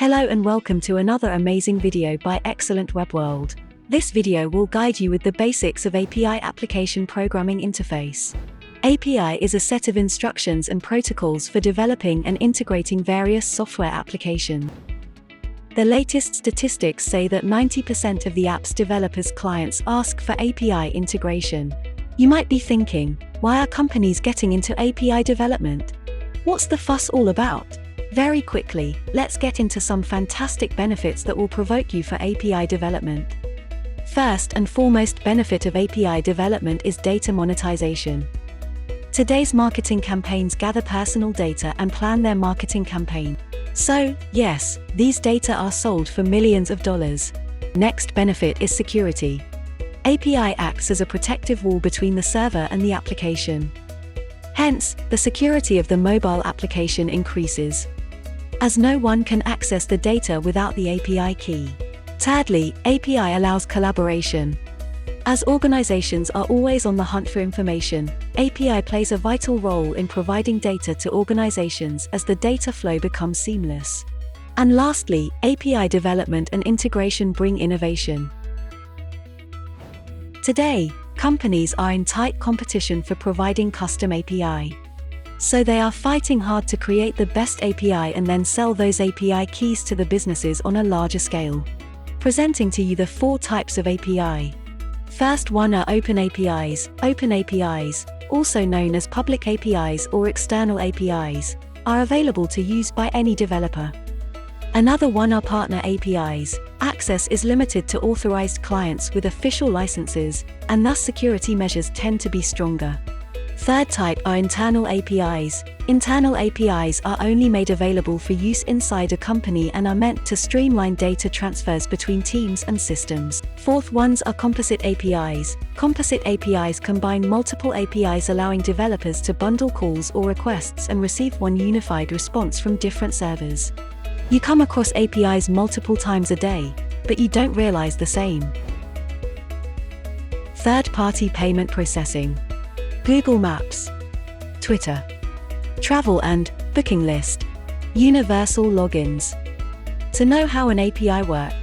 Hello and welcome to another amazing video by Excellent Webworld. This video will guide you with the basics of API Application Programming Interface. API is a set of instructions and protocols for developing and integrating various software applications. The latest statistics say that 90% of the app's developers' clients ask for API integration. You might be thinking, why are companies getting into API development? What's the fuss all about? Very quickly, let's get into some fantastic benefits that will provoke you for API development. First and foremost benefit of API development is data monetization. Today's marketing campaigns gather personal data and plan their marketing campaign. So, yes, these data are sold for millions of dollars. Next benefit is security. API acts as a protective wall between the server and the application. Hence, the security of the mobile application increases, as no one can access the data without the API key. Thirdly, API allows collaboration. As organizations are always on the hunt for information, API plays a vital role in providing data to organizations as the data flow becomes seamless. And lastly, API development and integration bring innovation. Today, companies are in tight competition for providing custom API. So they are fighting hard to create the best API and then sell those API keys to the businesses on a larger scale. Presenting to you the 4 types of API. First one are open APIs. Open APIs, also known as public APIs or external APIs, are available to use by any developer. Another one are partner APIs. Access is limited to authorized clients with official licenses, and thus security measures tend to be stronger. Third type are internal APIs. Internal APIs are only made available for use inside a company and are meant to streamline data transfers between teams and systems. Fourth ones are composite APIs. Composite APIs combine multiple APIs, allowing developers to bundle calls or requests and receive one unified response from different servers. You come across APIs multiple times a day, but you don't realize the same. Third-party payment processing. Google Maps, Twitter, travel and booking list, universal logins. To know how an API works,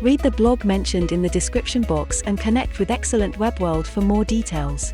read the blog mentioned in the description box and connect with Excellent Webworld for more details.